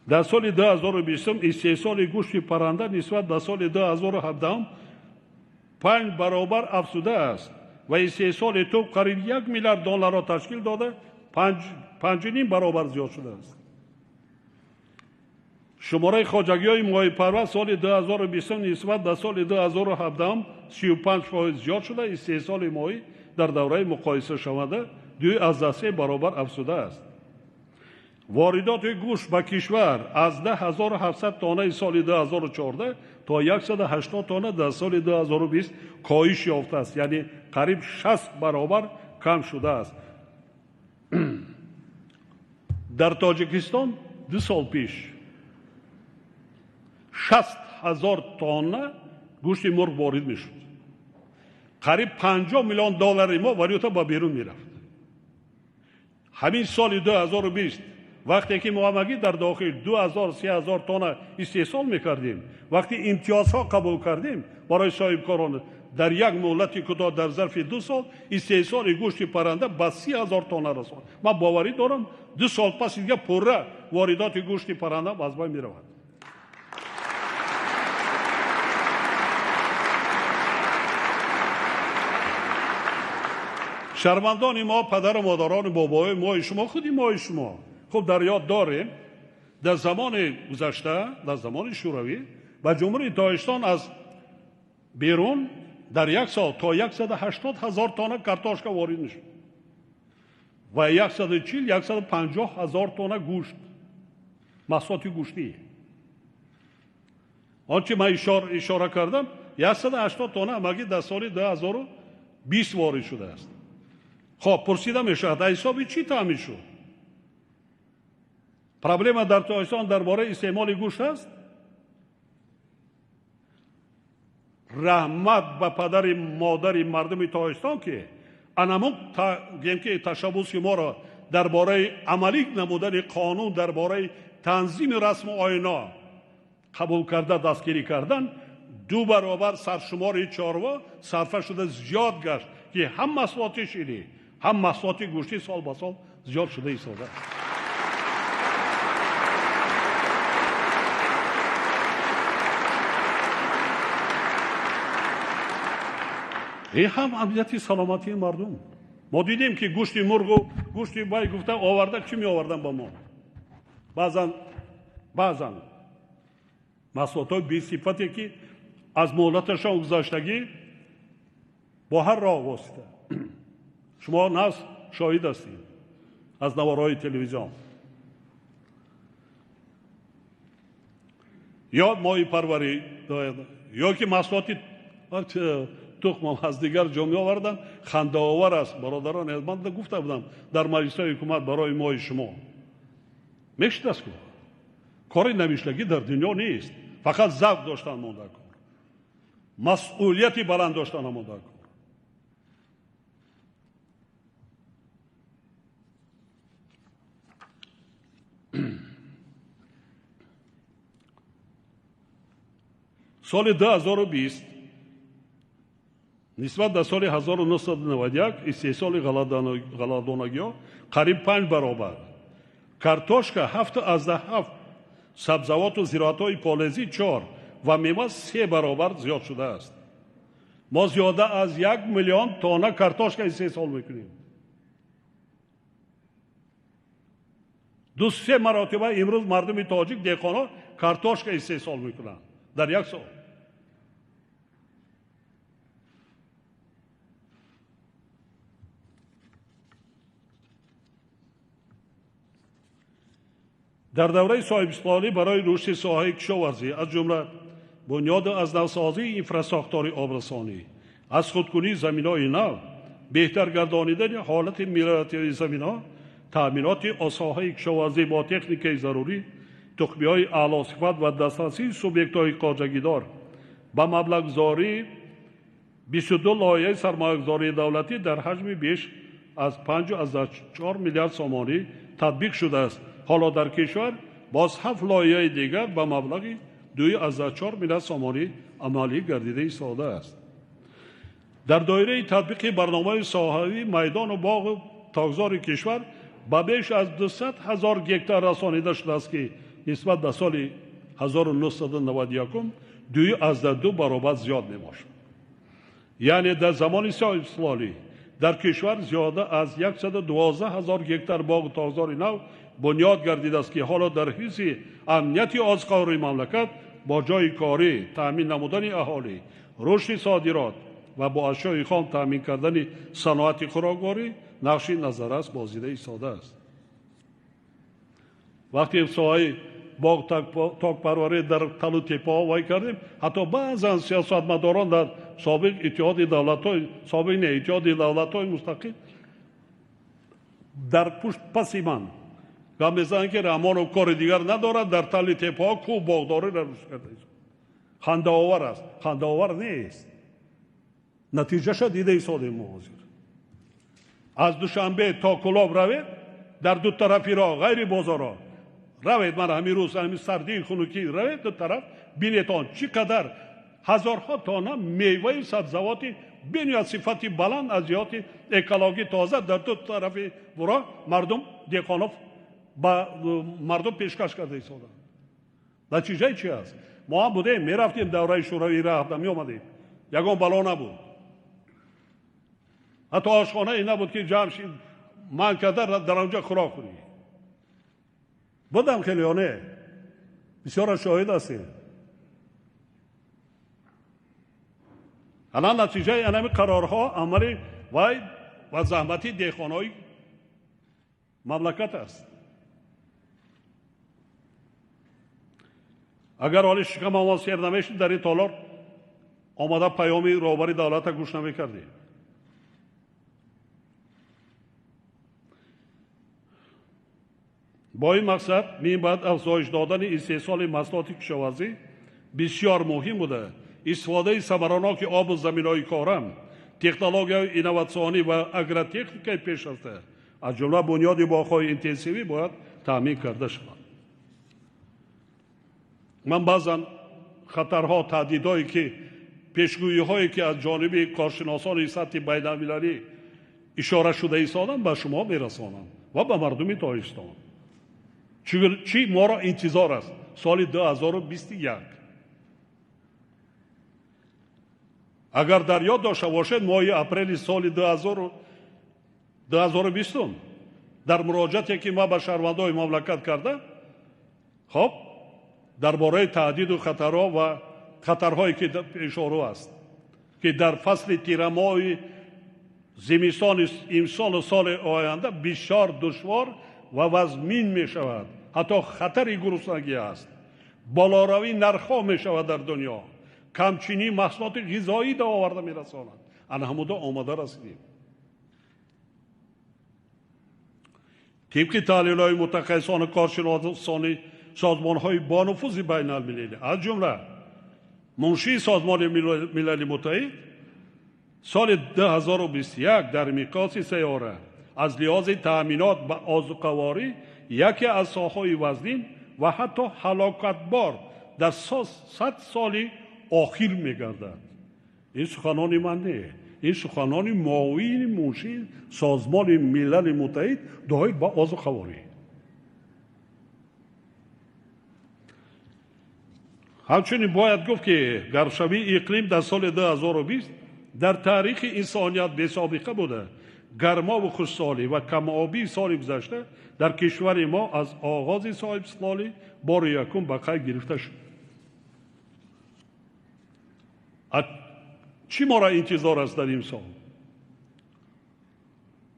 در سال 2020 استحصال گوشت پرنده نسبت به سال 2017 5 برابر افزوده است و استحصال توپ قریب 1 میلیارد دلار را تشکیل داده 5.5 برابر زیاد شده است. شماره خواجگی‌های ماهی پرور سال 2020 نسبت به سال 2017 35% زیاد شده. استحصال ماهی در دوره مقایسه شونده 2.3 برابر افزوده است. واردات گوشت به کشور از 10,700 تانه سال 2014 تا 180 تانه در سال 2020 کاهش یافته است، یعنی قریب 60 برابر کم شده است. در تاجیکستان 2 سال پیش 60,000 تانه گوشت مرغ وارد میشد. قریب 50 میلیون دلار ما والیوتا با بیرون میرفت. همین سال 2020 وقتی که ما در داخل 2,000-3,000 تانه استحصال میکردیم، وقتی امتیازها قبول کردیم برای صاحبکاران، در یک مهلت کوتاه در ظرف 2 سال استحصال گوشت پرنده به 30,000 تانه رسید. من باوری دارم 2 سال پس دیگه پوره واردات گوشت پرنده از بین میرود. شرمندان ما، پدر و مادران، بابای ما، شما خودی ما شما خب در یاد داریم در زمان گذشته، در زمان شوروی و جمهوری داعشستان از بیرون در یک سال تا 180,000 تانه کارتاشکا وارد میشد و 140-150,000 تانه گوشت، محصولات گوشتی. آنچه من اشاره کردم 180 تانه مگه در سال 2020 وارد شده است. خب پرسیده میشه در حساب چی تامین شد؟ پرابلم در تاجیکستان درباره استعمال گوشت است. رحمت به پدر مادر مردم تاجیکستان که انمون که تشبوس ما را درباره عملی نمودن قانون، درباره تنظیم رسم و آیین قبول کرده، دستگیری کردن، 2 برابر سرشمار چاروا صرفه شده زیاد گشت که هم محصولات شیری هم محصولات گوشتی سال به سال زیاد شده ایستاده. این هم امنیت سلامتی مردم. ما دیدیم که گوشت مرغ و گوشت بای گفتن آورده، چی می آوردن با ما؟ بعضا محصولات بی صفتی که از مهلتشان گذشتگی با هر راه واسطه شما ناس شاهد هستید از نوارهای تلویزیون. یا ماهی پروری یا که محصولات تخم از دیگر جامعه آوردن. خنده آور است برادران. من گفته بودم در مجلس حکومت برای ما شما میشه دست کن. کاری نمیشلگی در دنیا نیست. فقط ذوق داشتن مونده کن، مسئولیتی بلند داشتن مونده کن. سال 2020 نسبت به سال 1991 استحصال غلادانگی قریب 5 برابر، کارتاشکا 7 سبزوات و زراعت‌های پالزی 4 و میوه 3 برابر زیاد شده است. ما زیاده از 1 میلیون تانه کارتاشکا استحصال میکنیم. 2-3 مرتبه امروز مردم تاجیک دهقانا کارتاشکا استحصال میکنند در یک سال. در دوره صاحب‌اختیاری برای رشد ساحه کشاورزی از جمله بنیاد از نوسازی اینفراستراکچور آبرسانی، از خودکنی زمین‌های نو، بهتر گردانیدن حالت ملیتی زمین‌ها، تأمینات ساحه کشاورزی با تکنیک ضروری، تخمی‌های اعلی صفت و دسترسی سوبیکت‌های خواجگیدار با مبلغ‌گذاری 22 لایحه سرمایه‌گذاری دولتی در حجم بیش از 5.4 میلیارد سومانی تطبیق شده است. حالا در کشور باز 7 لایحه دیگر با مبلغ 2.4 میلیارد سومانی عملی گردیده ایستاده است. در دایره تطبیق برنامه ساحوی میدان و باغ تاکزار کشور ба беш аз 200 000 гектар расонида шудааст ки нисбат ба соли 1991 2.2 баробар зиёд мебошад. яъне дар замони соҳибисолӣ дар кишвар зиёда аз 112 000 гектар боғу тозори нав бунёд гардидааст ки ҳоло дар ҳифзи амнияти озиқаварии мамлакат бо ҷойи корӣ, таъмин намудани аҳолӣ, рушди содирот ва бо ашёи хом таъмин кардани саноати хӯрокворӣ нақши назаррас бозида истодааст. вақте соҳаи боғ токпарварӣ дар талу теппаҳо вай кардем, ҳатто баъзан сиёсатмадорон дар итиҳоди давлатҳои мустақил дар паси ман гап мезананд ки Раҳмонов кори дигар надорад, дар талу теппаҳо кӯ боғдориро руш карда. хандаовар аст. хандаовар нест. натиҷаша дида истодем муҳозир. аз душанбе то кӯлоб равед, дар ду тарафи роҳ ғайри бозорҳо равед, ман ҳамин рӯз ҳамин сардии хунукӣ равед ду тараф, бинетон чӣ қадар ҳазорҳо тонна меваи сабзавоти бениҳоят сифати баланд аз ҷиҳати экологӣ тоза дар ду тарафи роҳ мардум деҳқонов ба мардум пешкаш карда истоданд. натиҷаи чӣ аст? мо ҳам будем, мерафтем давраи шӯравӣ раҳ меомадем, ягон бало набуд. ҳатто ошхонае набуд ки ҷамъ ман карда дар онҷа хӯрок хӯрӣ. будам хеле ё не? бисёра шоҳид ҳастем. алан натиҷаи анами қарорҳо амали вай ва заҳмати деҳқонҳои мамлакат аст. агар ҳоли шикамамон сер намешид, дар ин толор омада паёми роҳбари давлата гӯш намекардем. бо ин мақсад минбаъд афзоиш додани истеҳсоли маҳсулоти кишоварзӣ бисёр муҳим буда истифодаи самараноки обу заминҳои корам, технологияҳои инноватсионӣ ва агротехникаи пешрафта аз ҷумла бунёди боғҳои интенсивӣ бояд таъмин карда шавад. ман баъзан хатарҳо, таҳдидҳое ки пешгӯиҳое ки аз ҷониби коршиносони сатҳи байналмилалӣ ишора шуда истоданд ба шумо мерасонам ва ба мардуми тоҷикистон. чӣ моро интизор аст соли 2021? агар дар ёд дошта бошед, моҳи апрели соли 2020 дар муроҷиате ки ман ба шаҳрвандои мамлакат карда, хоб дар бораи таҳдиду хатарҳо ва хатарҳое ки пешорӯ аст ки дар фасли тирамоҳи зимистони имсолу соли оянда бисёр душвор ва вазмин мешавад. ҳатто хатари гуруснагӣ аст. болоравии нархҳо мешавад дар дунё. камчинӣ маҳсулоти ғизоӣ да оварда мерасонад. ана ҳамуда омада расидем. тибқи таҳлилҳои мутахассисони коршиносони созмонҳои бонуфузи байналмилалӣ аз ҷумла муншии созмони милали муттаҳид соли 2021 дар миқёси сайёра аз лиҳози таъминот ба озуқаворӣ яке аз соҳаҳои вазнин ва ҳатто ҳалокатбор дар 100 соли охир мегардад. ин суханони ман не, ин суханони муовини муншии созмони милали муттаҳид доир ба озуқаворӣ. ҳамчунин бояд гуфт ки гармшавии иқлим дар соли 2020 дар таърихи инсоният бесобиқа буда. гармову хушксолӣ ва камобии соли гузашта дар кишвари мо аз оғози соҳибистиқлолӣ бори якум ба қайд гирифта шуд. чӣ моро интизор аст дар ин сол?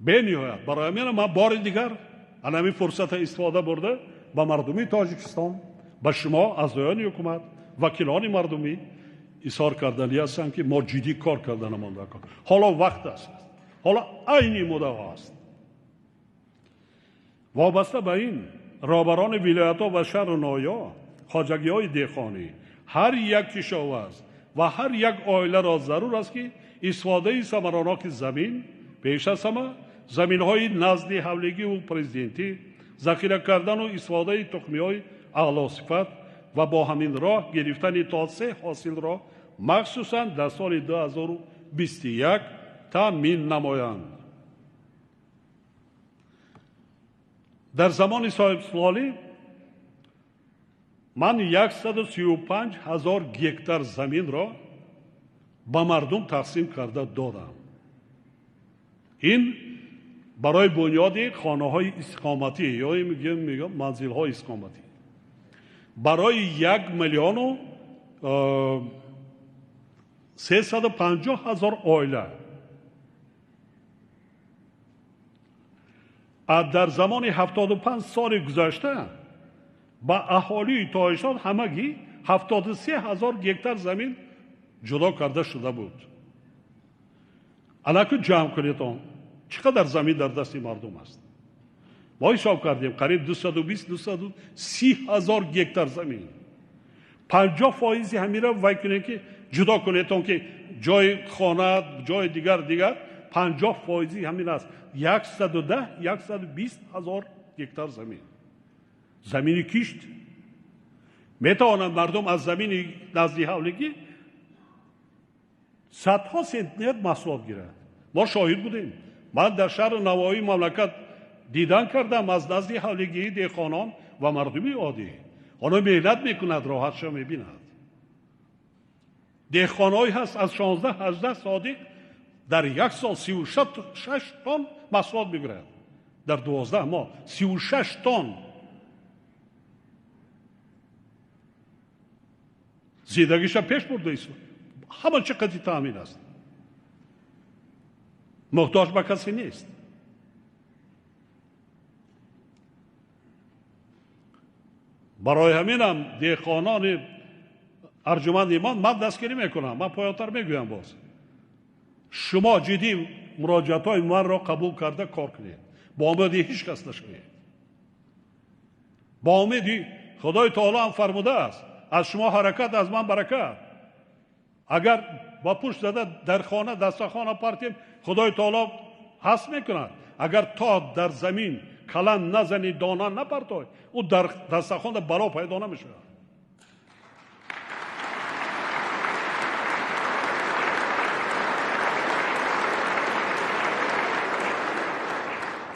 бениҳоят. барои ҳамин ман бори дигар анами фурсата истифода бурда ба мардуми Тоҷикистон, ба шумо аъзоёни ҳукумат, вакилони мардумӣ изҳор кардани ҳастам ки мо ҷиддӣ кор карда намонда. ҳоло вақт аст. ҳоло айни муддао аст. вобаста ба ин роҳбарони вилоятҳо ва шаҳру ноҳиё, хоҷагиҳои деҳқонӣ, ҳар як кишоварз ва ҳар як оиларо зарур аст ки истифодаи самараноки замин, пеш аз ҳама заминҳои назди ҳавлигиву президентӣ, захира кардану истифодаи тухмиҳои аълосифат ва бо ҳамин роҳ гирифтани то 3 ҳосилро махсусан дар соли 2021 таъмин намоянд. در زمان صاحب‌سوالی من 135,000 گکتار زمین را با مردم تقسیم کرده دادم. این برای بنیاد خانه‌های اقامتی یا میگم منزل‌های اقامتی برای 1,350,000 عائله. در زمان 75 سال گذشته با اهالی تاجیکستان همگی 73,000 گکتار زمین جدا کرده شده بود. الان که جمع کنید چقدر زمین در دست مردم است؟ ما حساب کردیم قریب 220-230,000 گکتار زمین. 50% همین را وای کنید که جدا کنید که جای خانه جای دیگر 50% همین است. 110-120,000 گکتار زمین کشت. میتوانند مردم از زمین نزدی حولگی صدها سنتیمتر محصولات گیرند. ما شاهد بودیم. من در شهر نوایی مملکت دیدن کردم از نزدی حولگی دهقانان و مردمی عادی. آنها مهنت میکند راحتش میبیند. دهقانایی هست از 16-18 صادق در یک سال 36 تن محصولات میگیرند. در 12 ماه 36 تن. زیدگیش پیش برده است. همه چه قضیه تامین است. محتاج به کسی نیست. برای همینم دهقانان ارجمند ایمان من دستگیری میکنم. من پایاتر میگویم باز. شما جدی مراجعات های من را قبول کرده کار کنید. با امیدی هیچ کس نشوید. با امیدی خدای تعالی هم فرموده است از شما حرکت از من برکت. اگر با پشت زده در خانه دستخانه پرتیم خدای تعالی هست میکند. اگر تا در زمین کلن نزنی دانه نپرتای او در دستخانه برا پیدا نمیشه.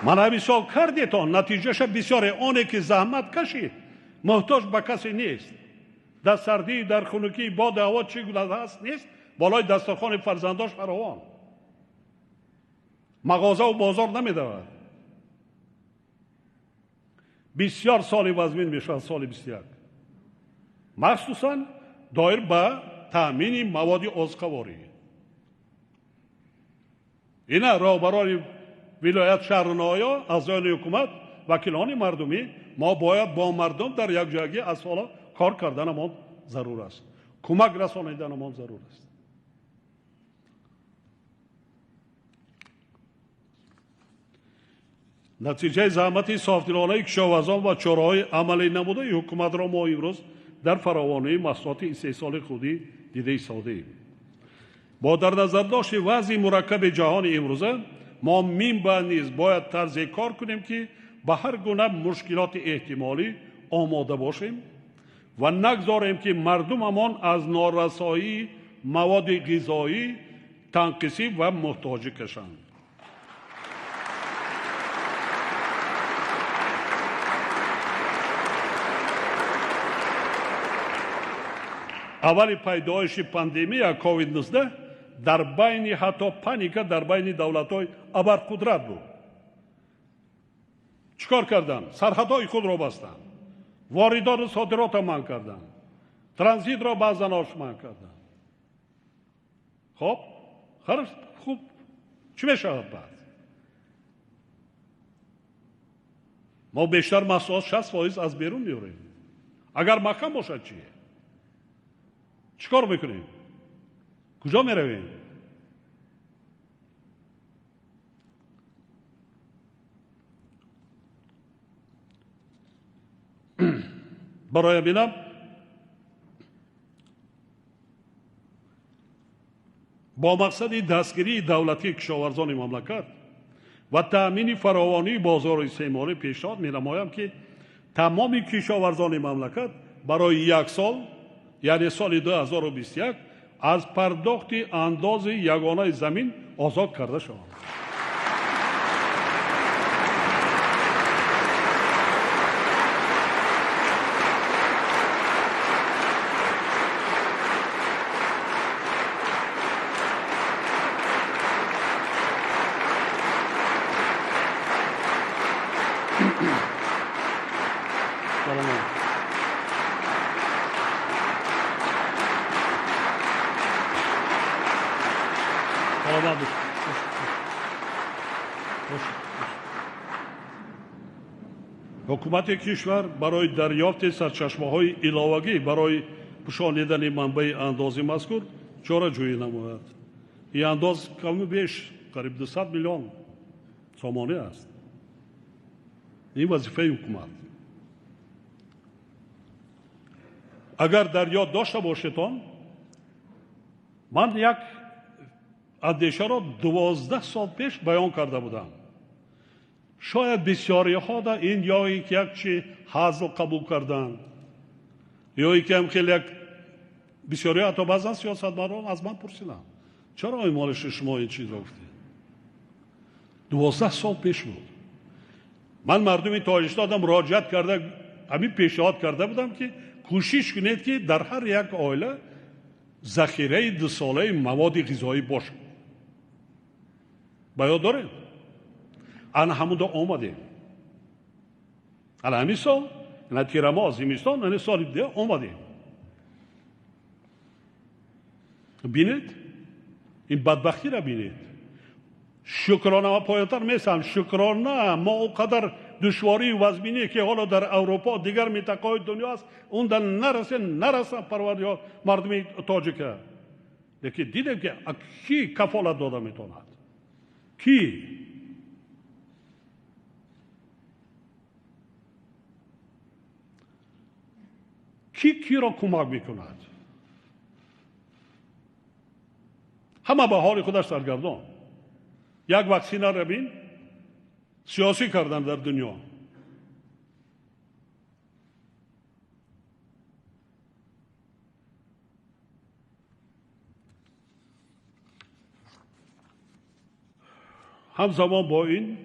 من همین سال کردیتان نتیجهش بسیاره آنه که زحمت کشید محتاج به کسی نیست. در سردی در خنکی باد هوا چی گونه هست نیست بالای دسترخوان فرزنداش فراوان. مغازه و بازار نمیدود. بسیار سالی وزمین میشه سال 21 مخصوصا دایر به تامین مواد آزقواری. اینا را برای ولایت شهرنایا اعضای حکومت وکیلان مردمی ما باید با مردم در یک جایی از حالا کار کردن ما ضرور است. کمک رسانیدن ما ضرور است. نتیجه زحمت صافدلانه کشاورزان و چاره‌های عملی نموده حکومت را ما امروز در فراوانی محصولات 3 سال خودی دیده ایستاده‌ایم. با در نظر داشت وضع مرکب جهان امروزه ما منبع نیز باید طرز کار کنیم که به هر گونه مشکلات احتمالی آماده باشیم و نگذاریم که مردممان از نارسایی مواد غذایی تنقیصی و محتاجی کشند. اول پیدایش پاندمی کووید 19 در بین حتی پانیک در بین دولت‌های ابرقدرت بود. چیکار کردن؟ سرحدهای خود را بستن. واردات و صادرات را منع کردن. ترانزیت را بعضاً منع کردن. خب خوب چی میشه بعد؟ ما بیشتر محصولات 60% از بیرون میاریم. اگر محکم باشد چیه؟ چیکار میکنیم؟ کجا میرویم؟ برای بینم با مقصد دستگیری دولتی کشاورزان مملکت و تأمین فراوانی بازار استعماری پیشنهاد می‌نمایم که تمام کشاورزان مملکت برای یک سال یعنی سال 2021 از پرداخت انداز یگانه زمین آزاد کرده شوند. سلام. سلامت باشید. حکومت کشور برای دریافت سرچشمه‌های علاوه‌ای برای پوشانیدن منبع اندازی مذکور چاره‌جویی نماید. این انداز کم و بیش قریب 200 میلیون سامانه است. این وظیفه حکومت. اگر در یاد داشته باشیدان، من یک اندیشه را 12 سال پیش بیان کرده بودم. شاید بسیاری ها در این یا یک چی حاصل قبول کردن یا که هم خیلی بسیاری حتی بعضا سیاستمداران از من پرسیدن چرا ایمالش شما این چیز گفتید؟ 12 سال پیش بود. من مردم تاجیکستان مراجعت کرده همین پیشنهاد کرده بودم که کوشش کنید که در هر یک عائله ذخیره 2 ساله مواد غذایی باشه. باید داریم. آن همون دا آمدیم. الان همین سال نتیره ما زمستان این سال دیگه آمدیم. بینید این بدبختی را بینید. شکرانه و پایتر میسن شکرانه ما اونقدر دشواری و وزمینی که حالا در اروپا دیگر منطقه‌های دنیا است اون در نرسه پروردگار مردم تاجیکه. لیکن دیدیم که کی کفالت داده میتواند؟ کی؟ کی را کمک میکند؟ همه به حال خودش سرگردان. یک واکسینه را بین سیاسی کردن در دنیا. همزمان با این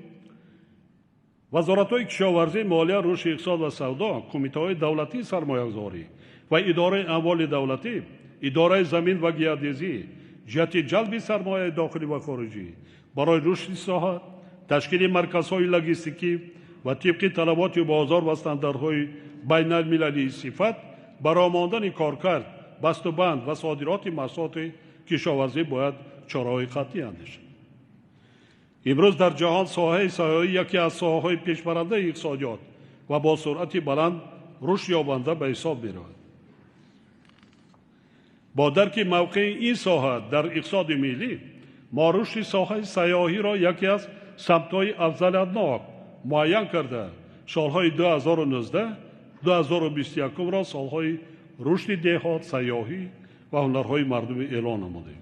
وزارت‌های کشاورزی، مالیه، رشد اقتصاد و سودا، کمیته‌های دولتی سرمایه‌گذاری و اداره اموال دولتی، اداره زمین و گیاه‌دوزی جهت جلب سرمایه داخلی و خارجی برای رشد ساحت، تشکیل مرکزهای لوجستیکی و طبق طلبات بازار و استانداردهای بین المللی صفت برای ماندن کارکرد، بسته‌بند و صادرات محصولات کشاورزی باید چاره‌های قطعی اندیشید. امروز در جهان ساحه سیاحی یکی از ساحه‌های پیشبرنده اقتصادیات و با سرعت بلند رشد یابنده به حساب می‌رود. با درک موقع این ساحه در اقتصاد ملی، ما رشد ساحه سیاحی را یکی از سمت‌های افضلیت‌ناک معین کرده سالهای 2019 2021 را سالهای رشد دهات، سیاحی و هنرهای مردم اعلان نمودیم.